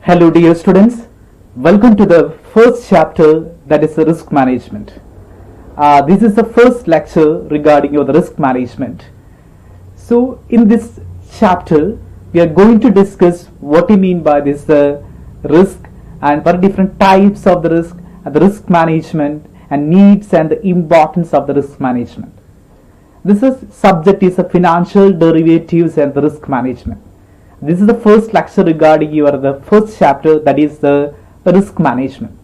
Hello dear students, welcome to the first chapter, that is the risk management. This is the first lecture regarding the risk management. So in this chapter we are going to discuss what we mean by this risk and what are different types of the risk and the risk management and needs and the importance of the risk management. This subject is financial derivatives and the risk management. This is the first lecture regarding the first chapter, that is the risk management.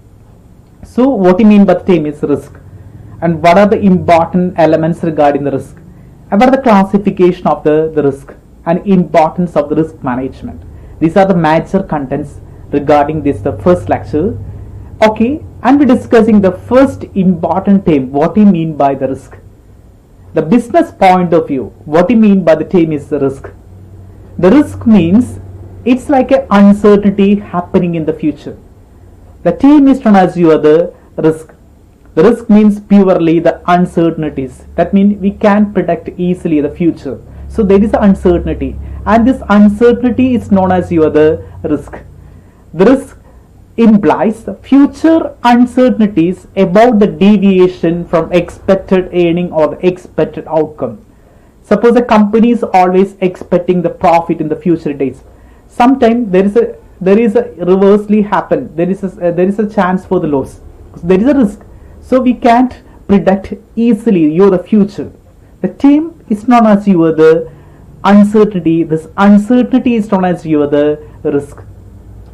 So what you mean by the term is risk, and what are the important elements regarding the risk, and what are the classification of the risk and importance of the risk management. These are the major contents regarding this the first lecture. Okay, and we're discussing the first important term, what you mean by the risk. The business point of view, what you mean by the term is the risk. The risk means it's like an uncertainty happening in the future. The term is known as the risk. The risk means purely the uncertainties. That means we can't predict easily the future. So there is an uncertainty, and this uncertainty is known as the risk. The risk implies the future uncertainties about the deviation from expected earning or the expected outcome. Suppose a company is always expecting the profit in the future days. Sometimes there is a reversely happen. There is a chance for the loss. There is a risk. So we can't predict easily the future. The term is known as the uncertainty. This uncertainty is known as the risk.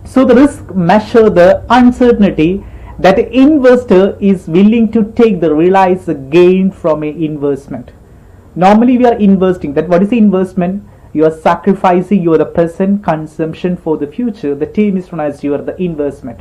So the risk measure the uncertainty that an investor is willing to take the realized gain from an investment. Normally we are investing. That what is the investment? You are sacrificing the present consumption for the future. The term is known as the investment.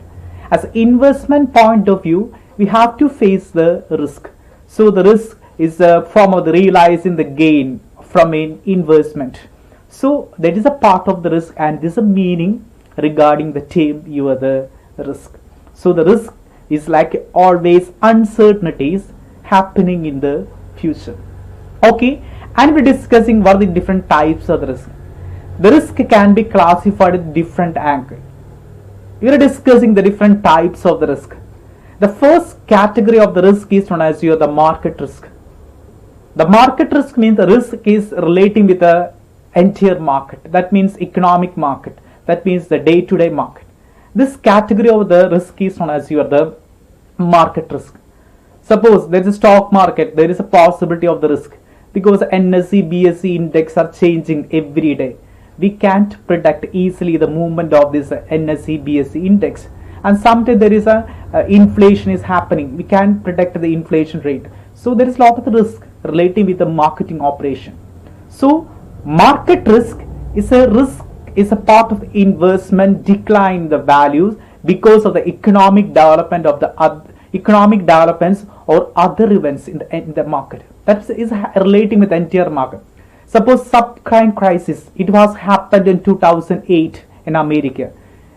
As investment point of view, we have to face the risk. So the risk is a form of the realizing the gain from an investment. So that is a part of the risk, and this is a meaning regarding the term the risk. So the risk is like always uncertainties happening in the future. Okay, and we're discussing what are the different types of the risk. The risk can be classified at different angles. We are discussing the different types of the risk. The first category of the risk is known as the market risk. The market risk means the risk is relating with the entire market. That means economic market. That means the day-to-day market. This category of the risk is known as the market risk. Suppose there is a stock market, there is a possibility of the risk, because NSE, BSE index are changing every day. We can't predict easily the movement of this NSE, BSE index, and sometimes there is a inflation is happening. We can't predict the inflation rate. So there is a lot of risk relating with the marketing operation. So market risk is a part of the investment decline in the values because of the economic development of the economic developments or other events in the market. That is relating with the entire market. Suppose subprime crisis, it was happened in 2008 in America.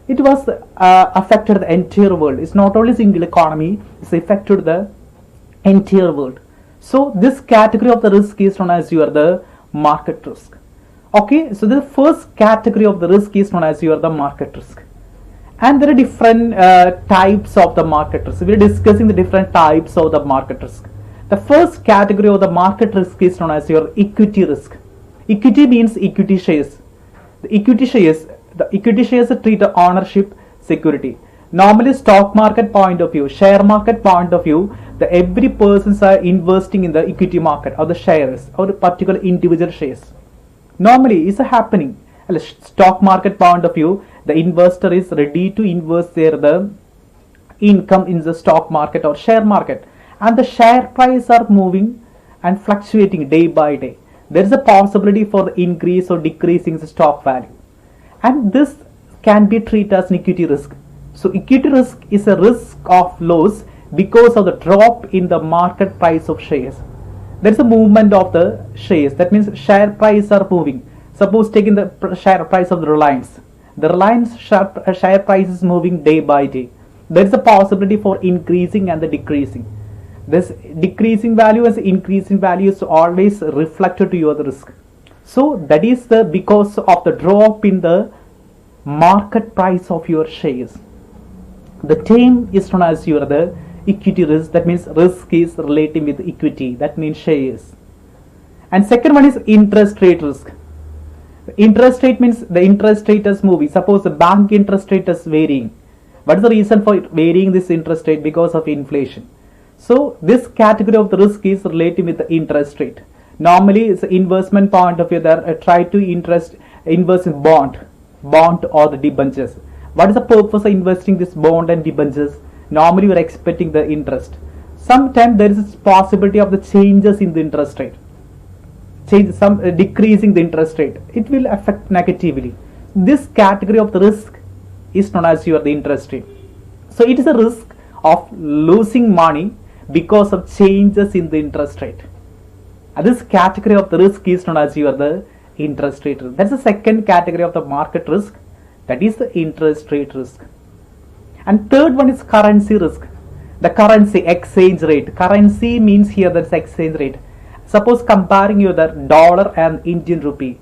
It was affected the entire world. It's not only single economy, it's affected the entire world. So this category of the risk is known as the market risk. Okay, so the first category of the risk is known as the market risk. And there are different types of the market risk. We are discussing the different types of the market risk. The first category of the market risk is known as your equity risk. Equity means equity shares. The equity shares treat the ownership security. Normally stock market point of view, share market point of view, every persons are investing in the equity market or the shares or the particular individual shares. Normally it's happening. Stock market point of view, the investor is ready to invest the income in the stock market or share market, and the share price are moving and fluctuating day by day. There is a possibility for the increase or decrease in the stock value, and this can be treated as an equity risk. So equity risk is a risk of loss because of the drop in the market price of shares. There is a movement of the shares. That means share price are moving. Suppose taking the share price of the Reliance. The Reliance share price is moving day by day. There is a possibility for increasing and the decreasing. This decreasing value as increasing value is always reflected to your risk. So that is the because of the drop in the market price of your shares. The term is known as your the equity risk. That means risk is relating with equity. That means shares. And second one is interest rate risk. Interest rate means the interest rate is moving. Suppose the bank interest rate is varying. What is the reason for varying this interest rate? Because of inflation. So this category of the risk is related with the interest rate. Normally it's an investment point of view that try to invest in bond or the debentures. What is the purpose of investing this bond and debentures? Normally we are expecting the interest. Sometimes there is a possibility of the changes in the interest rate. Decreasing the interest rate, it will affect negatively. This category of the risk is known as the interest rate. So it is a risk of losing money because of changes in the interest rate. And this category of the risk is known as the interest rate risk. That's the second category of the market risk, that is the interest rate risk. And third one is currency risk. The currency exchange rate. Currency means here that's exchange rate. Suppose comparing the dollar and Indian rupee.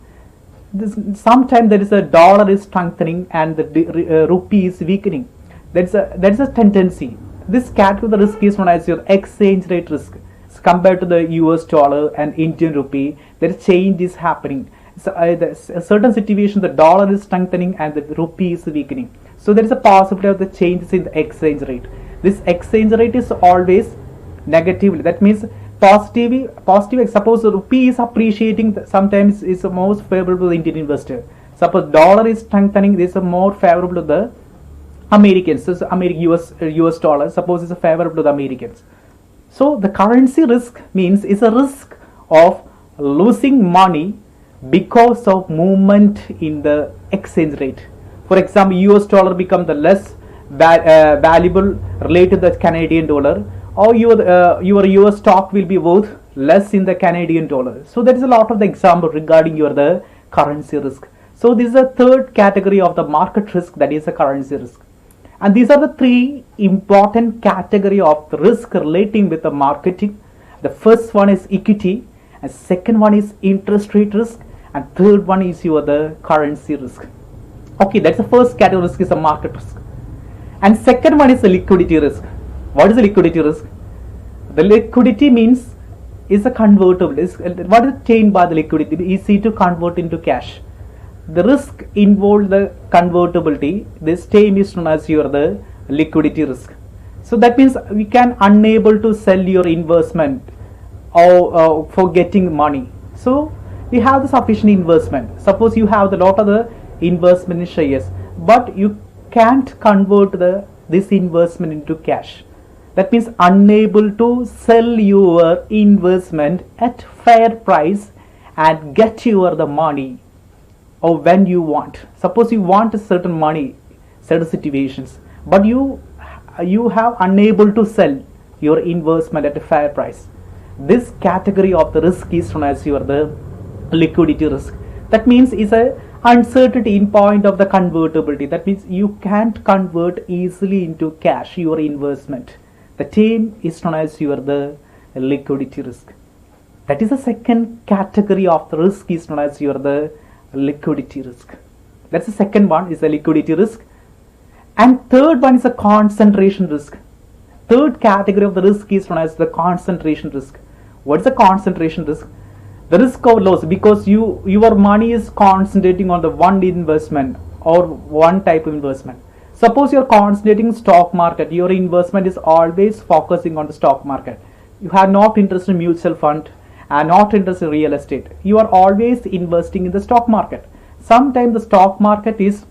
Sometimes there is a dollar is strengthening and the rupee is weakening. That's a tendency. This category of the risk is known as your exchange rate risk. So compared to the US dollar and Indian rupee, there is change is happening. So a certain situation the dollar is strengthening and the rupee is weakening. So there is a possibility of the changes in the exchange rate. This exchange rate is always negatively. That means positive. Suppose the rupee is appreciating, sometimes is most favorable to the Indian investor. Suppose dollar is strengthening, this is more favorable to the Americans. So US dollar, suppose is favorable to the Americans. So the currency risk means is a risk of losing money because of movement in the exchange rate. For example, US dollar become the less valuable related to the Canadian dollar, or your US stock will be worth less in the Canadian dollar. So there is a lot of the example regarding the currency risk. So this is a third category of the market risk, that is the currency risk. And these are the three important category of the risk relating with the marketing. The first one is equity, and second one is interest rate risk, and third one is the currency risk. Okay, that's the first category risk is a market risk. And second one is the liquidity risk. What is the liquidity risk? The liquidity means is a convertible. What is attained by the liquidity? Easy to convert into cash. The risk involved the convertibility. This term is known as the liquidity risk. So that means we can unable to sell your investment or for getting money. So we have the sufficient investment. Suppose you have the lot of the investment in shares, but you can't convert this investment into cash. That means unable to sell your investment at fair price and get the money or when you want. Suppose you want a certain money, certain situations, but you have unable to sell your investment at a fair price. This category of the risk is known as the liquidity risk. That means is a uncertainty in point of the convertibility. That means you can't convert easily into cash your investment. The term is known as the liquidity risk. That is the second category of the risk is known as the liquidity risk. That's the second one is the liquidity risk. And third one is a concentration risk. Third category of the risk is known as the concentration risk. What is the concentration risk? The risk of loss, because your money is concentrating on the one investment or one type of investment. Suppose you are concentrating stock market, your investment is always focusing on the stock market. You have not interest in mutual fund and not interest in real estate. You are always investing in the stock market. Sometimes the stock market is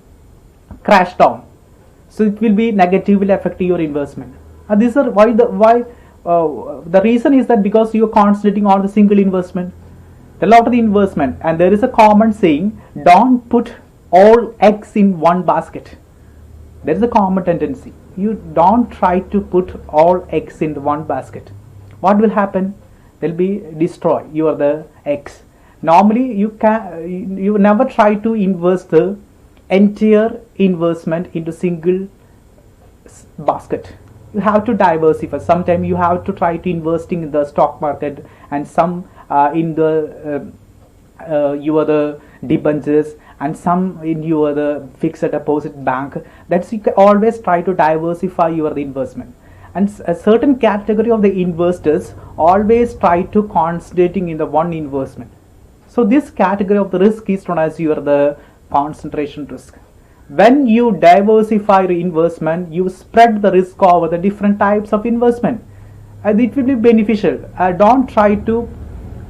crashed down, so it will be negatively affecting your investment. And this is why the reason is that because you are concentrating on the single investment, a lot of the investment, and there is a common saying, don't put all eggs in one basket. There is a common tendency. You don't try to put all eggs in the one basket. What will happen? They'll be destroyed. The eggs. Normally, you never try to invest the entire investment into single basket. You have to diversify. Sometimes you have to try to investing in the stock market, and some in the your the debentures, and some in your the fixed deposit bank. That's you can always try to diversify your investment. And a certain category of the investors always try to concentrating in the one investment. So this category of the risk is known as your the concentration risk. When you diversify your investment, you spread the risk over the different types of investment, and it will be beneficial. Don't try to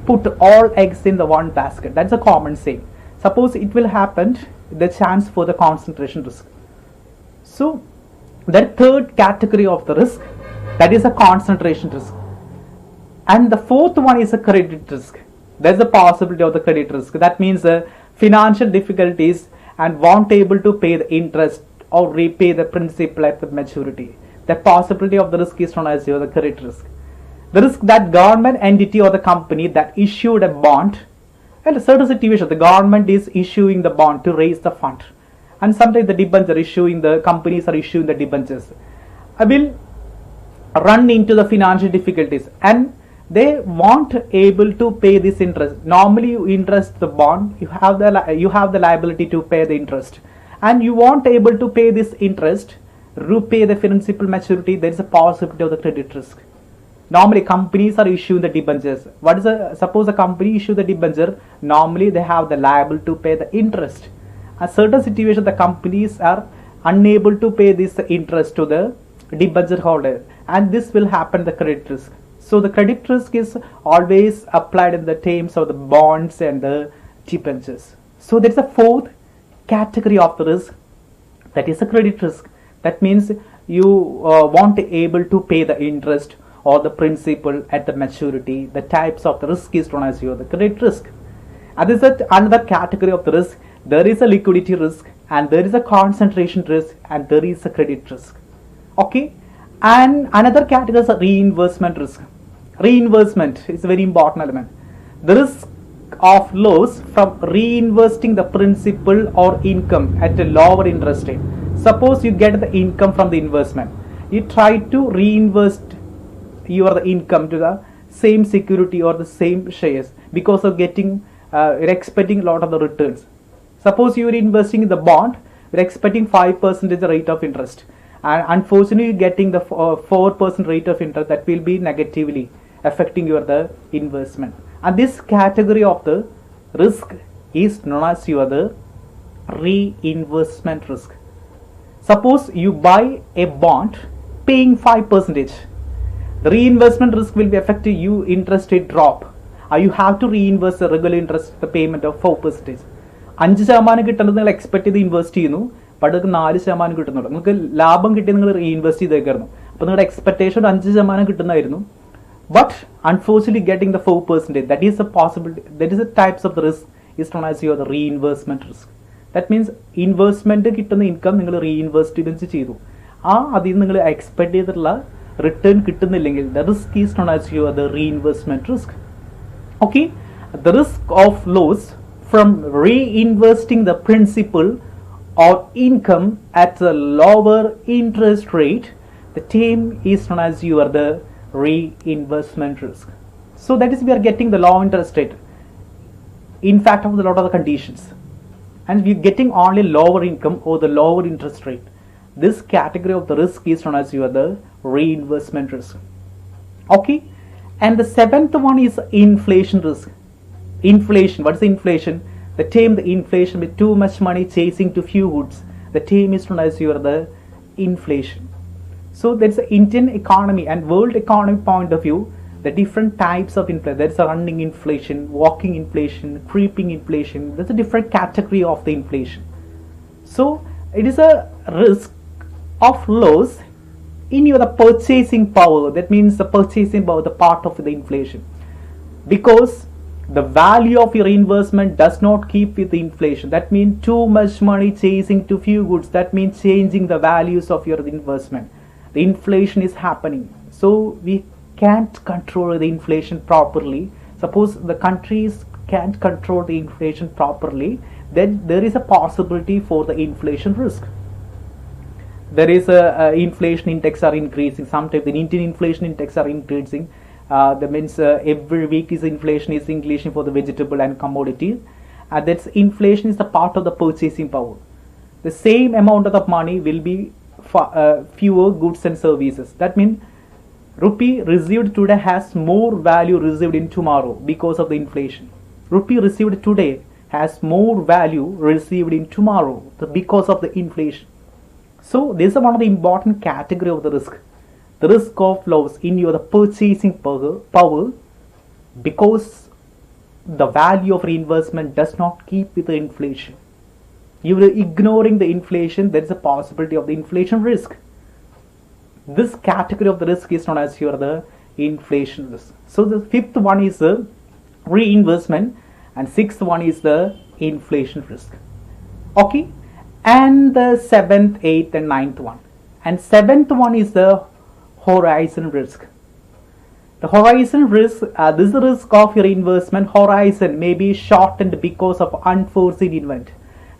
put all eggs in the one basket. That's a common saying. Suppose it will happen, the chance for the concentration risk. So the third category of the risk, that is a concentration risk. And the fourth one is a credit risk. There's a possibility of the credit risk. That means financial difficulties and won't able to pay the interest or repay the principal at the maturity. The possibility of the risk is known as the credit risk. The risk that government entity or the company that issued a bond, and a certain situation the government is issuing the bond to raise the fund, and sometimes the debentures issuing, the companies are issuing the debentures, will run into the financial difficulties and they won't able to pay this interest. Normally you interest the bond, you have the liability to pay the interest, and you won't able to pay this interest, repay the principal maturity. There is a possibility of the credit risk. Normally companies are issuing the debentures. Suppose a company issue the debenture, normally they have the liability to pay the interest. A certain situation the companies are unable to pay this interest to the debenture holder, and this will happen the credit risk. So the credit risk is always applied in the terms of the bonds and the debentures. So there is a fourth category of the risk, that is a credit risk. That means you won't able to pay the interest or the principal at the maturity. The types of the risk is known as the credit risk. And this is another category of the risk. There is a liquidity risk, and there is a concentration risk, and there is a credit risk. Okay, and another category is a reinvestment risk. Reinvestment is a very important element. The risk of loss from reinvesting the principal or income at a lower interest rate. Suppose you get the income from the investment, you try to reinvest your income to the same security or the same shares, because of getting you're expecting a lot of the returns. Suppose you are investing in the bond, you're expecting 5% rate of interest, and unfortunately you're getting the 4% rate of interest. That will be negatively affecting your the investment. And this category of the risk is known as the reinvestment risk. Suppose you buy a bond paying 5%, the reinvestment risk will be affecting you. Interest rate drop, you have to reinvest the regular interest, the payment of 4%. 5% കിട്ടുന്നത് നിങ്ങൾ expect ചെയ്ത് invest ചെയ്യുന്നു, but അത് 4% കിട്ടുന്നുള്ളൂ. നിങ്ങൾക്ക് ലാഭം കിട്ടി നിങ്ങൾ reinvest ചെയ്തേക്കായിരുന്നു, അപ്പോൾ നിങ്ങളുടെ expectation 5% കിട്ടുന്നതായിരുന്നു, but unfortunately getting the 4%. That is a possibility. That is the types of the risk is known as the reinvestment risk. That means investment കിട്ടുന്ന ഇൻകം നിങ്ങൾ റീഇൻവെസ്റ്റ്മെന്റ് ചെയ്തു, അതിൽ നിന്ന് നിങ്ങൾ എക്സ്പെക്ട് ചെയ്തിട്ടുള്ള return കിട്ടുന്നില്ലെങ്കിൽ the risk is known as the reinvestment risk. Okay, the risk of loss from reinvesting the principal or income at a lower interest rate, the term is known as the reinvestment risk. So that is, we are getting the low interest rate, in fact of a lot of the conditions, and we are getting only lower income or the lower interest rate. This category of the risk is known as the reinvestment risk. Okay, and the seventh one is inflation risk. Inflation, what is inflation? The term the inflation with too much money chasing too few goods, the term is known as the inflation. So there's the Indian economy and world economy point of view, the different types of inflation. There's a running inflation, walking inflation, creeping inflation. There's a different category of the inflation. So it is a risk of loss in your purchasing power. That means the purchasing power, the part of the inflation, because the value of your investment does not keep with the inflation. That means too much money chasing too few goods. That means changing the values of your investment. The inflation is happening, so we can't control the inflation properly. Suppose the countries can't control the inflation properly, then there is a possibility for the inflation risk. There is a inflation index are increasing. Sometimes the Indian inflation index are increasing. That means every week is inflation is increasing for the vegetable and commodity. That's inflation is the part of the purchasing power. The same amount of the money will be fewer goods and services. That means rupee received today has more value received in tomorrow because of the inflation. Rupee received today has more value received in tomorrow because of the inflation. So this is one of the important category of the risk. The risk of loss in your purchasing power because the value of reinvestment does not keep with the inflation. You are ignoring the inflation, there is a possibility of the inflation risk. This category of the risk is known as the inflation risk. So the fifth one is the reinvestment and sixth one is the inflation risk. Okay, and the seventh, eighth and ninth one. And seventh one is the horizon risk. The horizon risk, this risk of your investment horizon may be shortened because of unforeseen event.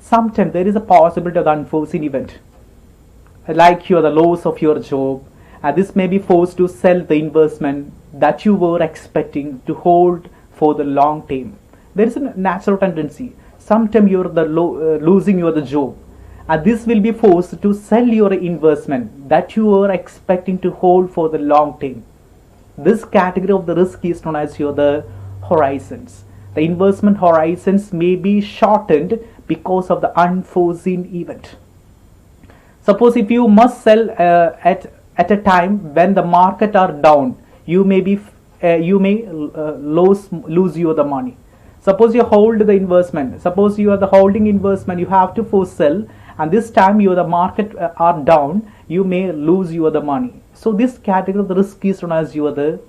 Sometimes there is a possibility of the unforeseen event, like the loss of your job. This may be forced to sell the investment that you were expecting to hold for the long term. There is a natural tendency. Sometimes you are losing your job. This will be forced to sell your investment that you were expecting to hold for the long term. This category of the risk is known as the horizons. The investment horizons may be shortened because of the unforeseen event. Suppose if you must sell at a time when the market are down, you may lose your money. Suppose you hold the investment. Suppose you are the holding investment, you have to force sell, and this time the market are down, you may lose the money. So this category of the risk is known as the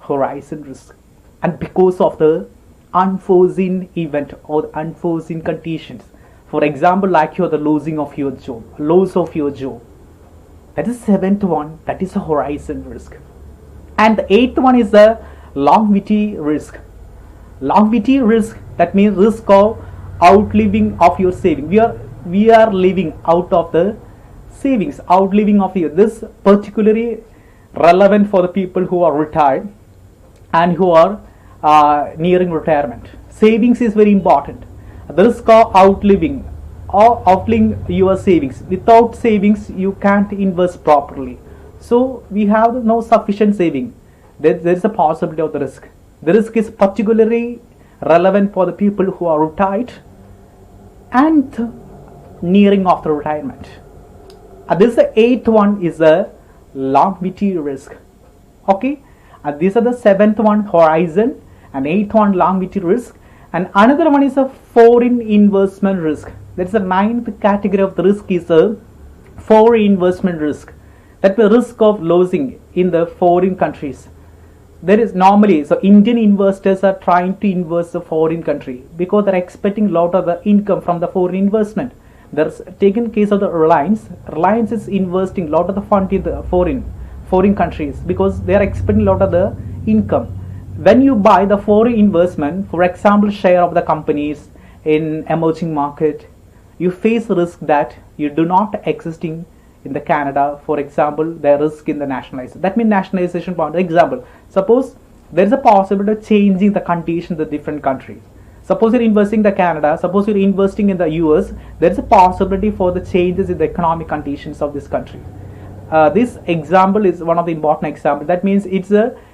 horizon risk, and because of the unforeseen event or unforeseen conditions. For example, like the losing of your job, loss of your job. That is seventh one. That is a horizon risk. And the eighth one is the longevity risk. Longevity risk, that means risk of outliving of your saving. We are living out of the savings, outliving of your. This particularly relevant for the people who are retired and who are nearing retirement. Savings is very important. The risk of outliving or outliving your savings. Without savings, you can't invest properly. So we have no sufficient saving. There is a possibility of the risk. The risk is particularly relevant for the people who are retired and nearing after retirement. This is the eighth one is the longevity risk. Okay, these are the seventh one horizon and eighth one longevity risk, and another one is a foreign investment risk. That's the ninth category of the risk is a foreign investment risk. That's the risk of losing in the foreign countries. There is normally, so Indian investors are trying to invest in a foreign country because they're expecting a lot of the income from the foreign investment. There's taken case of the Reliance. Reliance is investing a lot of the fund in the foreign countries because they are expecting a lot of the income. When you buy the foreign investment, for example, share of the companies in emerging market, you face risk that you do not existing in the Canada. For example, there is risk in the nationalization. That means nationalization point. Example, suppose there is a possibility of changing the conditions in the different countries. Suppose you're investing in the Canada, suppose you're investing in the US, there is a possibility for the changes in the economic conditions of this country. This example is one of the important examples. That means it's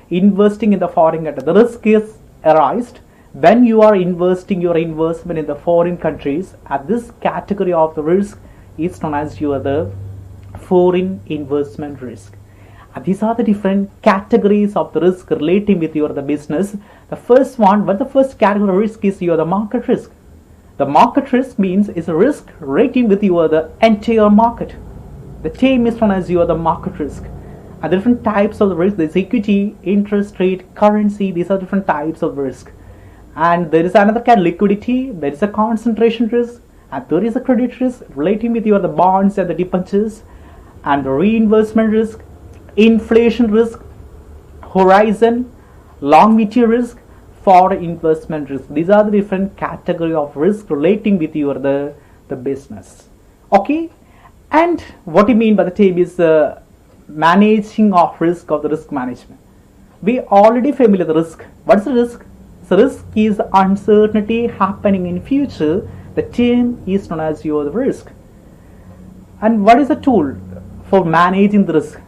investing in the foreign country. The risk is arised when you are investing your investment in the foreign countries. At this category of the risk is known as the foreign investment risk. These are the different categories of the risk relating with the business. The first one, but the first category of risk is the market risk. The market risk means is a risk relating with the entire market. The term is known as the market risk. And different types of the risk, there's equity, interest rate, currency, these are different types of risk. And there is another category, liquidity, there is a concentration risk, and there is a credit risk relating with the bonds and the debentures, and the reinvestment risk, inflation risk, horizon, longevity risk, foreign investment risk. These are the different category of risk relating with your the business. Okay, and what you mean by the term is managing of risk of the risk management. We already familiar with the risk. What is the risk? The risk is uncertainty happening in future. The term is known as your risk. And what is the tool for managing the risk?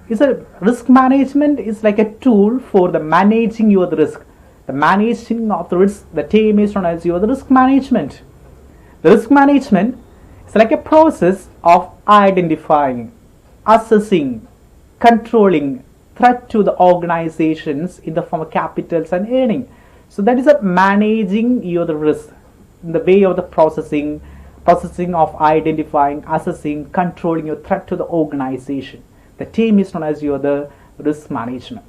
Is a risk management is like a tool for the managing your risk. The managing of the risk, the term is known as your risk management. The risk management is like a process of identifying, assessing, controlling threat to the organizations in the form of capitals and earning. So that is a managing your risk in the way of the processing of identifying, assessing, controlling your threat to the organization. The term is known as your the risk management.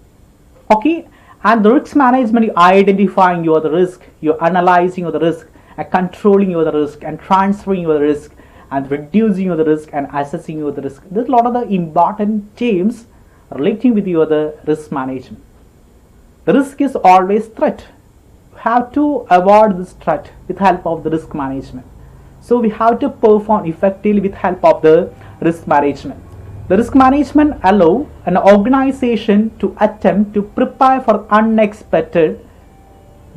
Okay, and the risk management, you identifying your the risk, you're analyzing your the risk, and controlling your the risk, and transferring your risk, and reducing your the risk, and assessing your the risk. There's a lot of the important terms relating with your the risk management. The risk is always threat. You have to avoid this threat with help of the risk management. So we have to perform effectively with help of the risk management. The risk management allow an organization to attempt to prepare for unexpected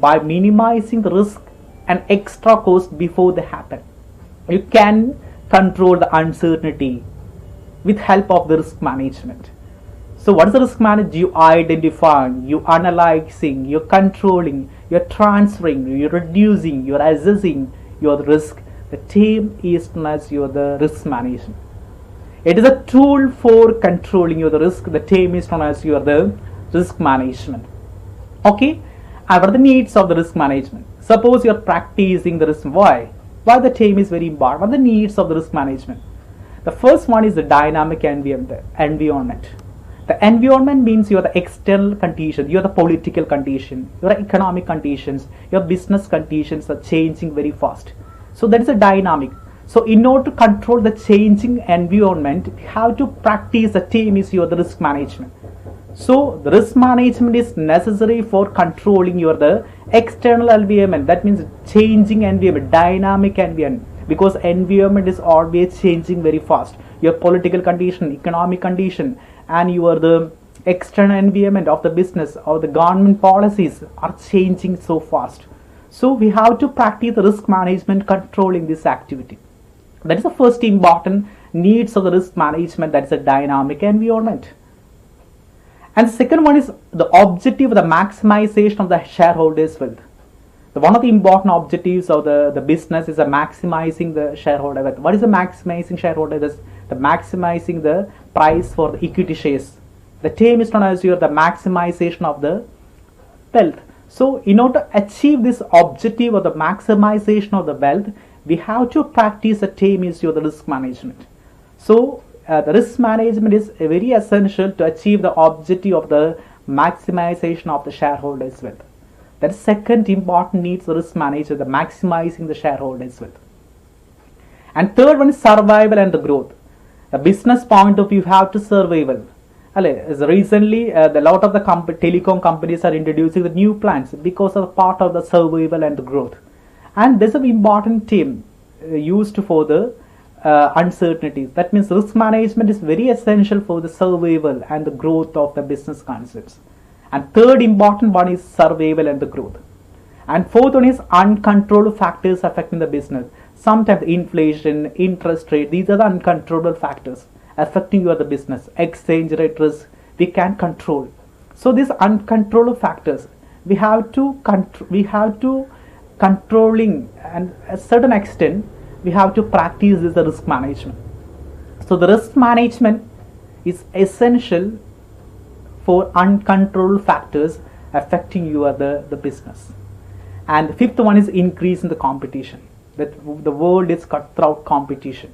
by minimizing the risk and extra cost before they happen. You can control the uncertainty with help of the risk management. So what is the risk management? You identifying, you analyzing, you're controlling, you're transferring, you're reducing, you're assessing your risk. The term is known as your the risk management. It is a tool for controlling your the risk. The term is known as your the risk management. Okay, and what are the needs of the risk management? Suppose you are practicing the risk. Why the term is very important? What are the needs of the risk management? The first one is the dynamic environment. The environment means your the external conditions, your the political condition, your economic conditions, your business conditions are changing very fast. So that is a dynamic. So in order to control the changing environment, you have to practice the term is your the risk management. So the risk management is necessary for controlling your the external environment. That means changing environment, dynamic environment, because environment is always changing very fast. Your political condition, economic condition, and your the external environment of the business or the government policies are changing so fast. So we have to practice the risk management controlling this activity. That is the first important needs of the risk management, that is a dynamic environment. And the second one is the objective of the maximization of the shareholders' wealth. One of the important objectives of the business is maximizing the shareholder wealth. What is the maximizing shareholder wealth? The maximizing the price for the equity shares. The term is known as the maximization of the wealth. So in order to achieve this objective of the maximization of the wealth, we have to practice the term is the risk management. So the risk management is very essential to achieve the objective of the maximization of the shareholders' wealth. That is second important needs the risk manager, the maximizing the shareholders' wealth. And third one is survival and the growth. The business point of view, you have to survival. Recently, a lot of the telecom companies are introducing the new plans because of part of the survival and the growth. And this is an important term used for the uncertainties. That means risk management is very essential for the survival and the growth of the business concepts. And third important one is survival and the growth. And fourth one is uncontrolled factors affecting the business. Sometimes inflation, interest rate, these are the uncontrollable factors affecting your the business. Exchange rate risk we can control. So these uncontrollable factors we have to controlling, and at a certain extent we have to practice this risk management. So the risk management is essential for uncontrolled factors affecting your the business. And the fifth one is increase in the competition. That the world is cutthroat competition.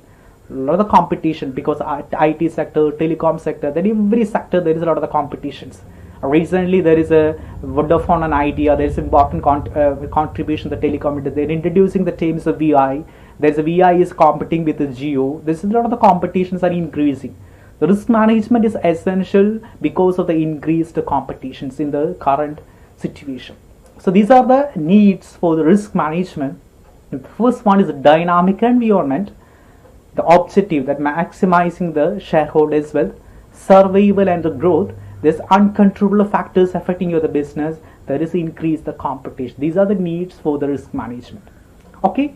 A lot of the competition because IT sector, telecom sector, then every sector there is a lot of the competitions. Recently there is a Vodafone and Idea. There is important contribution to the telecom industry. They're introducing the terms of VI. There's a VI is competing with the Geo. This is a lot of the competitions are increasing. The risk management is essential because of the increased competitions in the current situation. So these are the needs for the risk management. The first one is the dynamic environment, the objective that maximizing the shareholders' wealth, survival and the growth. There's uncontrollable factors affecting your the business. There is increase the competition. These are the needs for the risk management. Okay.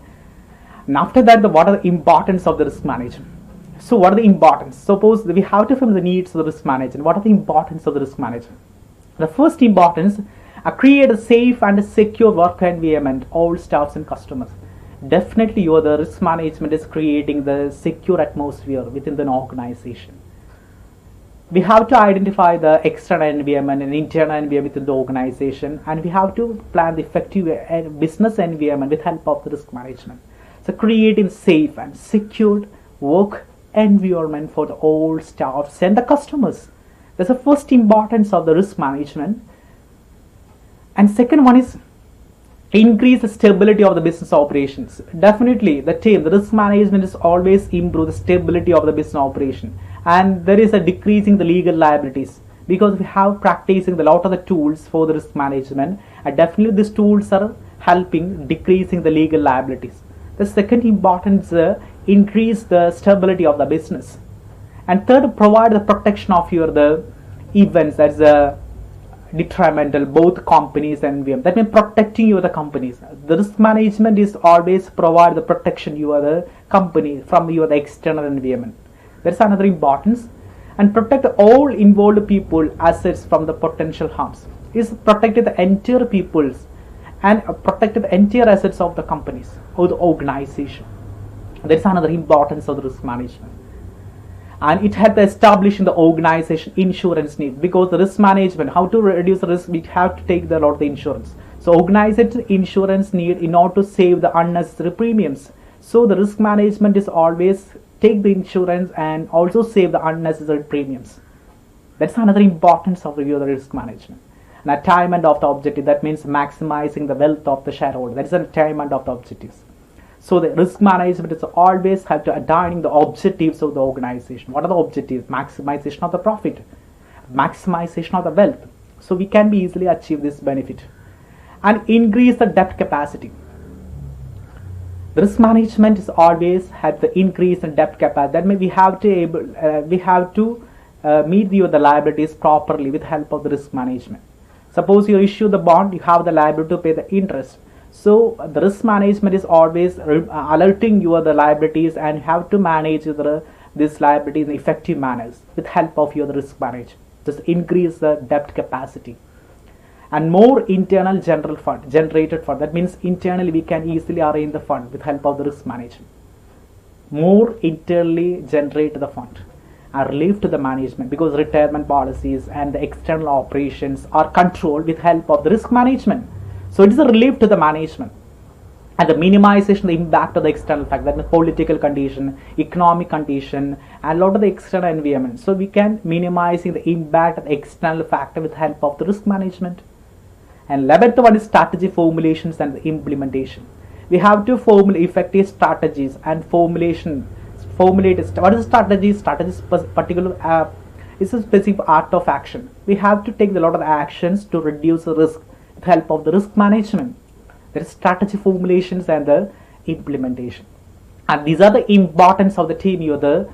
And after that, what are the importance of the risk management? So what are the importance? Suppose we have to fill the needs of the risk management. What are the importance of the risk management? The first importance, create a safe and a secure work environment, all staffs and customers. Definitely the risk management is creating the secure atmosphere within the organization. We have to identify the external environment and internal environment within the organization, and we have to plan the effective business environment with help of the risk management. So creating safe and secured work environment for the all staffs and the customers. That's the first importance of the risk management. And second one is increase the stability of the business operations. Definitely the risk management is always improve the stability of the business operation, and there is a decreasing the legal liabilities because we have practicing a lot of the tools for the risk management, and definitely these tools are helping decreasing the legal liabilities. The second importance, increase the stability of the business. And third, provide the protection of the events, that's detrimental both companies and VM. That means protecting the companies. The risk management is always provide the protection the company from the external environment. That's another importance. And protect all involved people, assets from the potential harms. Is protected the entire peoples and protected the entire assets of the companies or the organization. That's another importance of the risk management. And it had to establish in the organization insurance need, because the risk management, how to reduce the risk, we have to take the lot of the insurance. So organization insurance need in order to save the unnecessary premiums. So the risk management is always take the insurance and also save the unnecessary premiums. That's another importance of the risk management. And attainment of the objective, that means maximizing the wealth of the shareholder. That is an attainment of the objectives. So the risk management is always have to attain the objectives of the organization. What are the objectives? Maximization of the profit, maximization of the wealth. So we can be easily achieve this benefit. And increase the debt capacity. The risk management is always have the increase in debt capacity. That means we have to meet the liabilities properly with help of the risk management. Suppose you issue the bond, you have the liability to pay the interest. So the risk management is always alerting the liabilities, and you have to manage these liabilities in effective manners with help of the risk management. Just increase the debt capacity. And more internal general fund, generated fund. That means internally we can easily arrange the fund with help of the risk management. More internally generate the fund and relief to the management, because retirement policies and the external operations are controlled with help of the risk management. So it is a relief to the management. And the minimization of the impact of the external factor, that means political condition, economic condition, and a lot of the external environment. So we can minimizing the impact of the external factor with help of the risk management. And 11th one is strategy formulations and the implementation. We have to formulate effective strategies and formulate what is strategy? Strategy is particular is a specific art of action. We have to take a lot of actions to reduce the risk with help of the risk management. There is strategy formulations and the implementation. And these are the importance of the team the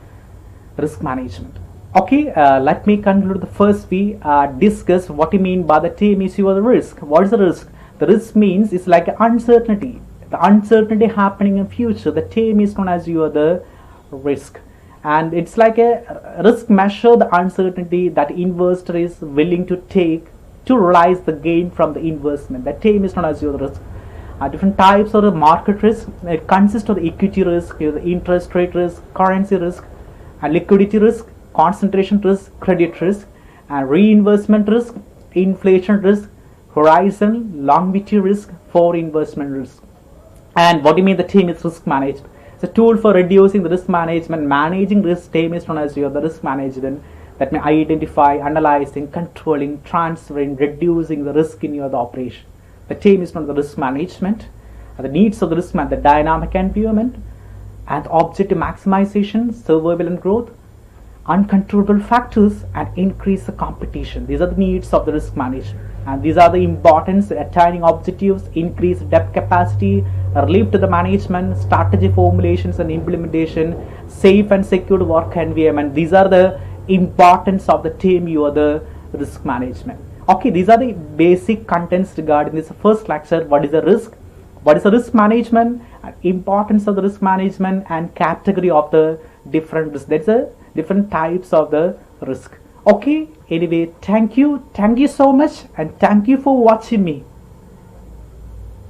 risk management. Okay, let me conclude. The first we discuss what you mean by the team is the risk. What is the risk? The risk means it's like uncertainty. The uncertainty happening in future. The team is known as the risk, and it's like a risk measure the uncertainty that investor is willing to take to realize the gain from the investment. The team is known as the risk. Different types of the market risk. It consists of the equity risk, the interest rate risk, currency risk, and liquidity risk, concentration risk, credit risk, and reinvestment risk, inflation risk, horizon, longevity risk, for investment risk. And what do you mean the team is risk management? It's a tool for reducing the risk management. Managing risk team is known as the risk management, that may identify, analyzing, controlling, transferring, reducing the risk in the operation. The team is known as the risk management. The needs of the risk management, the dynamic environment, and objective maximization, survival and growth, uncontrollable factors, and increase the competition. These are the needs of the risk management, and these are the importance: attaining objectives, increase depth capacity, relief to the management, strategy formulations and implementation, safe and secure work environment. These are the importance of the team you are the risk management. Okay, these are the basic contents regarding this first lecture. What is the risk, what is the risk management, and importance of the risk management, and category of the different risk. That's a different types of the risk. Okay, anyway, thank you so much, and thank you for watching me.